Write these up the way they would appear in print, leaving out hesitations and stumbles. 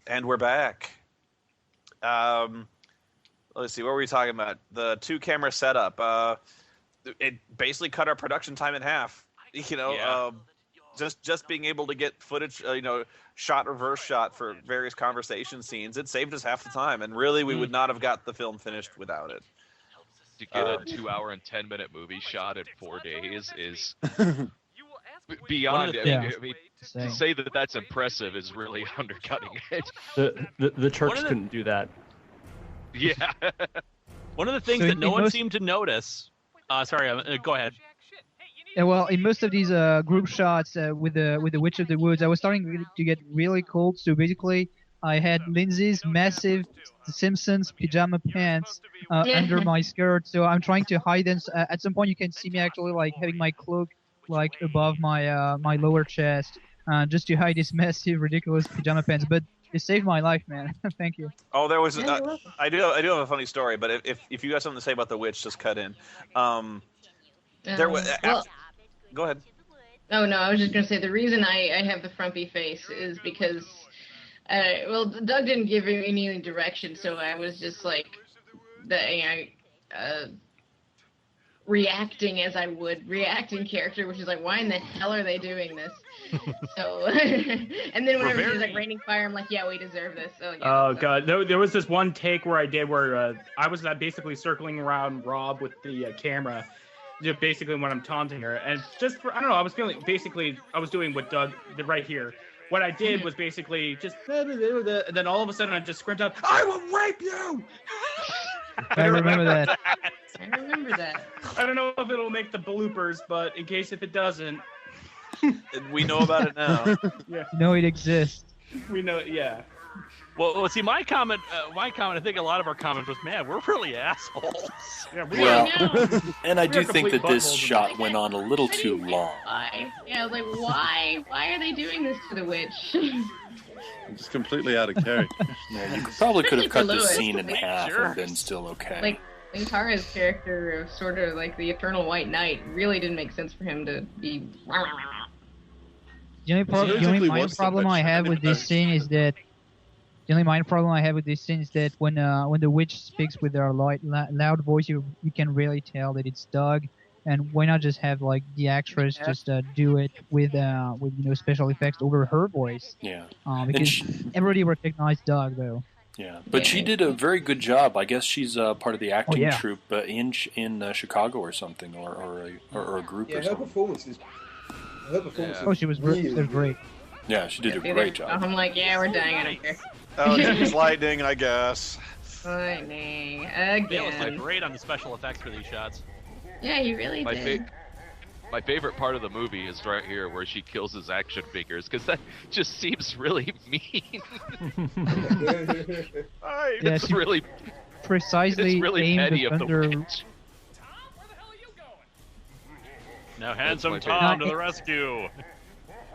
And we're back. Let's see, what were we talking about? The 2-camera setup. It basically cut our production time in half. Just being able to get footage, shot, reverse shot for various conversation scenes, it saved us half the time. And really, we would not have got the film finished without it. To get a 2-hour and 10-minute movie shot in 4 days is beyond. I mean, to say that that's impressive is really undercutting it. The Turks couldn't do that. Yeah. One of the things that no one seemed to notice. Go ahead. Yeah, well, in most of these group shots with the Witch of the Woods, I was starting to get really cold. So basically, I had Lindsay's massive Simpsons pajama pants under my skirt. So I'm trying to hide them. At some point, you can see me actually like having my cloak like above my my lower chest, just to hide these massive, ridiculous pajama pants. But it saved my life, man. Thank you. Oh, there was. I do have a funny story, but if you got something to say about the witch, just cut in. There was. Go ahead. Oh no, I was just gonna say the reason I have the frumpy face is because, Doug didn't give me any direction, so I was just like, reacting as I would react in character, which is like, why in the hell are they doing this? So, and then whenever she's like raining fire, I'm like, yeah, we deserve this. Oh god, there was this one take where I was basically circling around Rob with the camera, just basically when I'm taunting her, and just for, I don't know, I was doing what Doug did right here. What I did was basically just, and then all of a sudden I just screamed out, "I will rape you!" I remember that. I remember that. I don't know if it'll make the bloopers, but in case if it doesn't, we know about it now. Yeah. You know it exists. We know, yeah. Well, see, my comment, I think a lot of our comments was, man, we're really assholes. Yeah, and I do think that this shot went on a little too long. Why? Yeah, I was like, why? Why are they doing this to the witch? It's completely out of character. Yeah, you probably could have cut this Lewis. scene in half and been still okay. Like, Linkara's character of sort of like the Eternal White Knight really didn't make sense for him to be... The only minor problem I have with this scene is that when the witch speaks with her loud voice, you can really tell that it's Doug. And why not just have like the actress just do it with special effects over her voice? Yeah. Because everybody recognized Doug though. Yeah, but she did a very good job. I guess she's part of the acting troupe in Chicago or something, or a group. Yeah, or something. Her performance. Oh, she was great. Yeah, she did a great job. I'm like, yeah, we're dying. I don't care. Oh, it's lightning, I guess. Lightning again. Dale was great on the special effects for these shots. Yeah, you really did. My favorite part of the movie is right here where she kills his action figures, because that just seems really mean. It's really precisely it's really aimed petty of the under... witch. Now Handsome Tom to the rescue.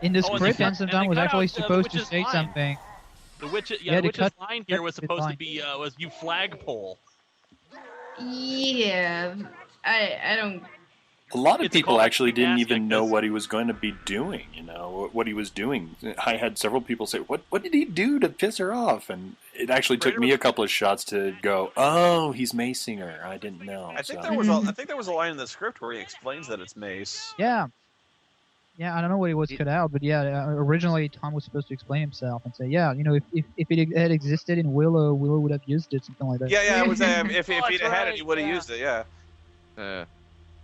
In the script, Handsome Tom was actually supposed to say something. The witch's line here was supposed to be was "you flagpole." Yeah, I don't. A lot of people actually didn't even know what he was going to be doing. You know what he was doing. I had several people say, "What did he do to piss her off?" And it actually took me a couple of shots to go, "Oh, he's macing her. I didn't know." I think there was a line in the script where he explains that it's mace. Yeah. Yeah, I don't know what it was cut out, but yeah, originally Tom was supposed to explain himself and say, yeah, if it had existed in Willow would have used it, something like that. Yeah, it was, if he'd had it, he would have used it, yeah.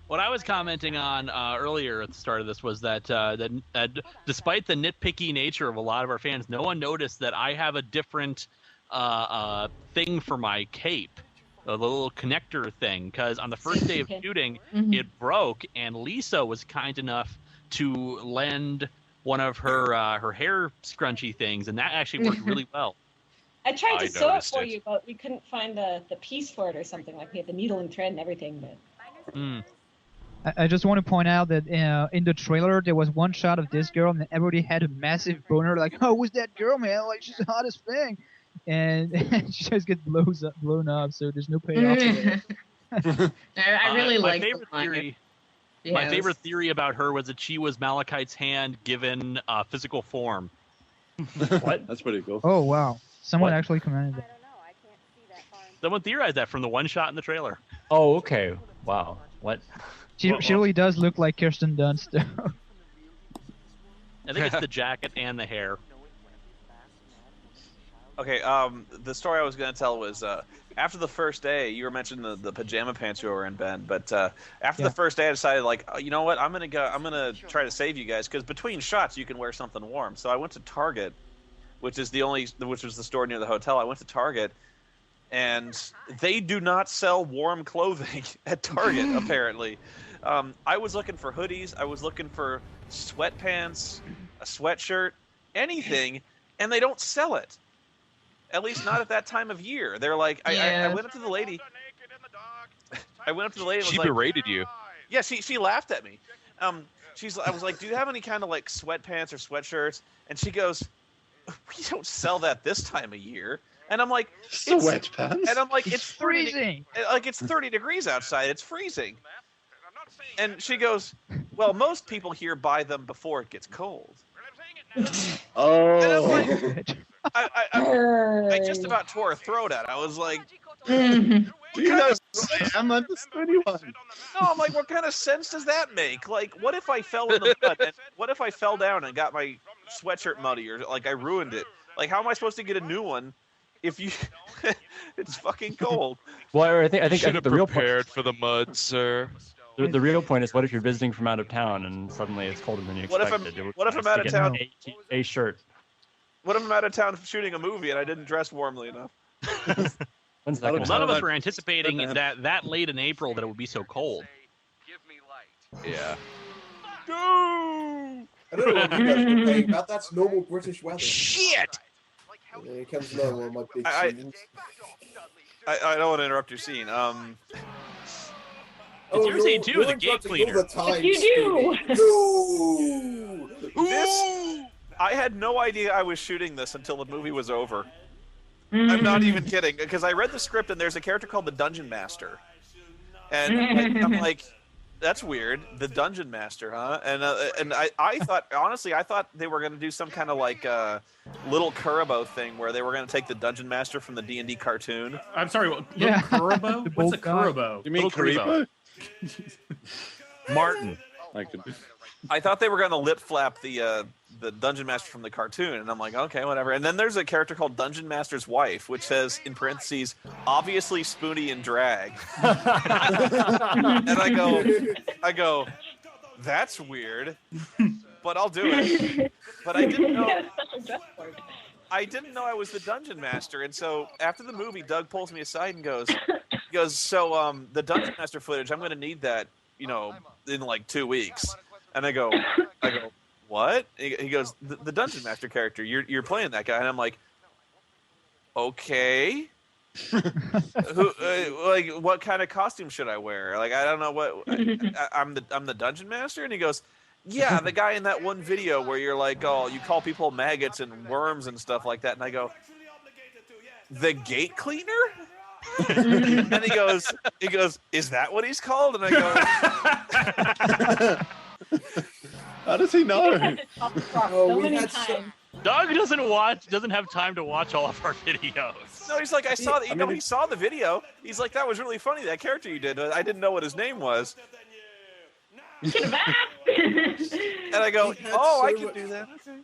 What I was commenting on earlier at the start of this was that despite the nitpicky nature of a lot of our fans, no one noticed that I have a different thing for my cape, the little connector thing, because on the first day of shooting, it broke, and Lisa was kind enough to lend one of her hair scrunchy things, and that actually worked really well. I tried to sew it for you, but we couldn't find the piece for it or something. Like we had the needle and thread and everything, but. I just want to point out that in the trailer there was one shot of this girl, and everybody had a massive boner. Like, oh, who's that girl, man? Like, she's the hottest thing, and she just gets blown up. So there's no payoff. I really like the theory. Yes. My favorite theory about her was that she was Malachite's hand given physical form. What? That's pretty cool. Oh, wow. Someone actually commented that. Someone theorized that from the one shot in the trailer. Oh, okay. Wow. What? She really does look like Kirsten Dunst. I think it's the jacket and the hair. Okay, the story I was going to tell was after the first day, you were mentioning the pajama pants you were in, Ben, but after the first day, I decided, like, you know what, I'm going to try to save you guys, because between shots, you can wear something warm. So I went to Target, which was the store near the hotel. I went to Target, and they do not sell warm clothing at Target, apparently. I was looking for hoodies. I was looking for sweatpants, a sweatshirt, anything, and they don't sell it. At least not at that time of year. They're like, I went up to the lady. I went up to the lady. And she was berated you. Yeah, she laughed at me. I was like, do you have any kind of like sweatpants or sweatshirts? And she goes, we don't sell that this time of year. And I'm like, sweatpants. And I'm like, it's freezing. Like it's 30 degrees outside. It's freezing. And she goes, well, most people here buy them before it gets cold. Oh. And I'm like, I just about tore her throat out. I was like, do you know I'm on the Spoony one? No, I'm like, what kind of sense does that make? Like, what if I fell in the mud? And what if I fell down and got my sweatshirt muddy, or like I ruined it? Like, how am I supposed to get a new one if you? It's fucking cold. Well, I think should have the real prepared for the mud, sir. The real point is, what if you're visiting from out of town and suddenly it's colder than you expected? What if I'm out of town? A shirt. What if I'm out of town shooting a movie and I didn't dress warmly enough? Well, none of us were anticipating that late in April that it would be so cold. Yeah. I don't know what you guys are complaining about. That's normal British weather. Shit! Yeah, it comes along one of my big scenes. I don't want to interrupt your scene. It's your scene too, the gate cleaner. You do! This, I had no idea I was shooting this until the movie was over. I'm not even kidding, because I read the script and there's a character called the Dungeon Master. And I'm like, that's weird. The Dungeon Master, huh? And I thought, honestly, I thought they were going to do some kind of like Little Kuribo thing where they were going to take the Dungeon Master from the D&D cartoon. I'm sorry, Little Kuribo? What's a Kuribo? You mean Kuribo? Martin. I thought they were going to lip flap the Dungeon Master from the cartoon, and I'm like, okay, whatever. And then there's a character called Dungeon Master's wife, which says in parentheses, obviously Spoony in drag. And I go, that's weird, but I'll do it. But I didn't know. I didn't know I was the Dungeon Master, and so after the movie, Doug pulls me aside and goes, so the Dungeon Master footage, I'm going to need that, in like 2 weeks. And I go, what? He goes, the Dungeon Master character, you're playing that guy. And I'm like, okay. What kind of costume should I wear? Like, I don't know what. I'm the Dungeon Master. And he goes, yeah, the guy in that one video where you're like, oh, you call people maggots and worms and stuff like that. And I go, the gate cleaner? And he goes, is that what he's called? And I go, how does he know? Doug doesn't have time to watch all of our videos. No, he's like, I saw that. He saw the video. He's like, that was really funny, that character you did. I didn't know what his name was. And I go, I can do that. Okay.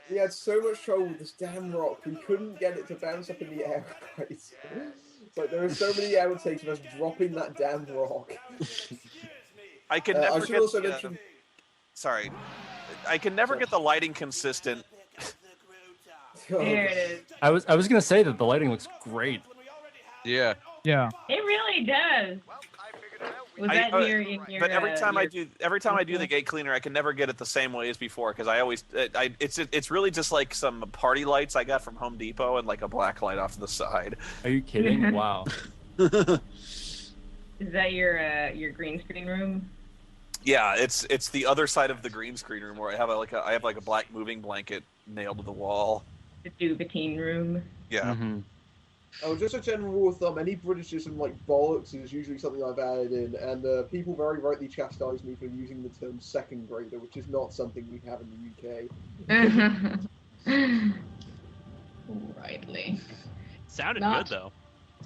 He had so much trouble with this damn rock. We couldn't get it to bounce up in the air. It's like there are so many outtakes of us dropping that damn rock. I can never get. Sorry, I can never get the lighting consistent. There it is. I was gonna say that the lighting looks great. Yeah. Yeah. It really does. Was that near your? But every time I do the gate cleaner, I can never get it the same way as before, because it's really just like some party lights I got from Home Depot and like a black light off to the side. Are you kidding? Wow. Is that your green screen room? Yeah, it's the other side of the green screen room where I have a black moving blanket nailed to the wall. The Duvetine room. Yeah. Mm-hmm. Oh, just a general rule of thumb, any Britishism like bollocks is usually something I've added in, and people very rightly chastise me for using the term second grader, which is not something we have in the UK. rightly. Sounded Not- good though.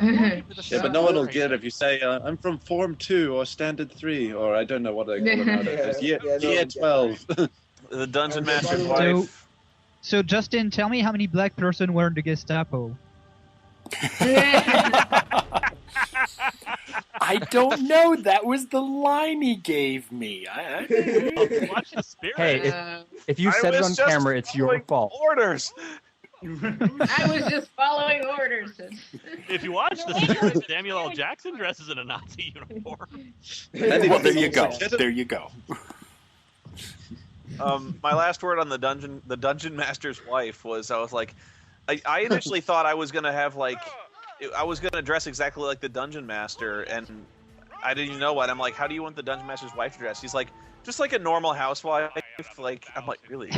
Yeah, but no one will get it if you say, I'm from Form 2 or Standard 3, or I don't know what they call it nowadays. Yeah, no Year one 12. The Dungeon And Master's by the way- wife. So Justin, tell me how many black person were in the Gestapo? I don't know. That was the line he gave me. Watch the spirit. Hey, if you I said it was on just camera, it's your following fault. Orders. I was just following orders. If you watch the spirit, Samuel L. Jackson dresses in a Nazi uniform. Well, there you go. There you go. My last word on the Dungeon Master's wife was I was like, I initially thought I was gonna have like, I was gonna dress exactly like the Dungeon Master, and I didn't even know what. I'm like, how do you want the Dungeon Master's wife to dress? He's like, just like a normal housewife. Like, I'm like, really?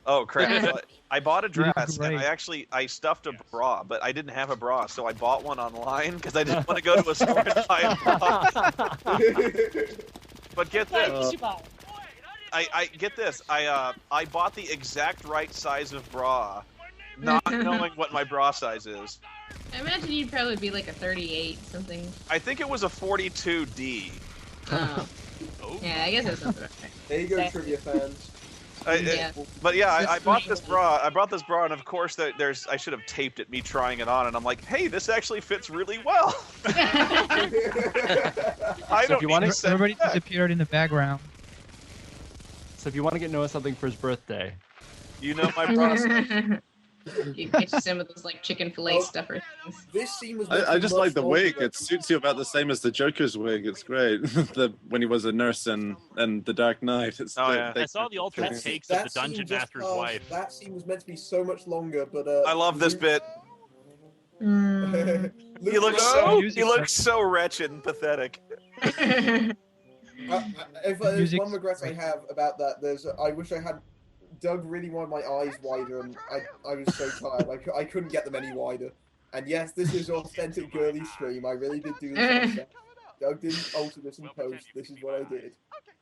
Oh crap! But I bought a dress, and I stuffed a bra, but I didn't have a bra, so I bought one online because I didn't want to go to a store and buy a bra. But get this. I get this. I bought the exact right size of bra, not knowing what my bra size is. I imagine you'd probably be like a 38 something. I think it was a 42D. Oh. Yeah, I guess that's not right. There you go, trivia fans. But yeah, I bought this bra. I bought this bra, and of course, there's. I should have taped it, me trying it on, and I'm like, hey, this actually fits really well. I don't. Everybody disappeared in the background. So if you want to get Noah something for his birthday, you know my bra. You get some of those like chicken fillet stuffers. This scene was. I just like the wig. It suits you about the same as the Joker's wig. It's great. When he was a nurse in The Dark Knight. I saw the alternate takes of the Dungeon Master's wife. That scene was meant to be so much longer, but I love this bit. He looks so wretched and pathetic. If there's one regret I have about that, I wish I had. Doug really wanted my eyes wider, and I was so tired. I couldn't get them any wider. And yes, this is authentic girly stream. I really did do this myself. Doug didn't alter this in post. This is what I did.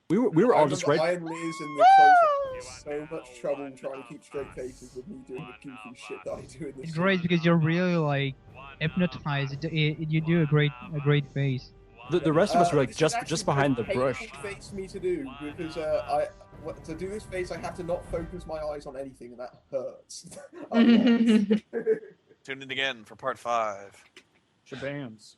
We were all just right. I and Liz in the close so much trouble trying to keep straight faces with me doing the goofy shit that I do in this. It's great because you're really like hypnotized. You do a great face. The rest of us were like just behind the brush. Face for me to do because to do this face I have to not focus my eyes on anything, and that hurts. Tune in again for part 5. Shabams.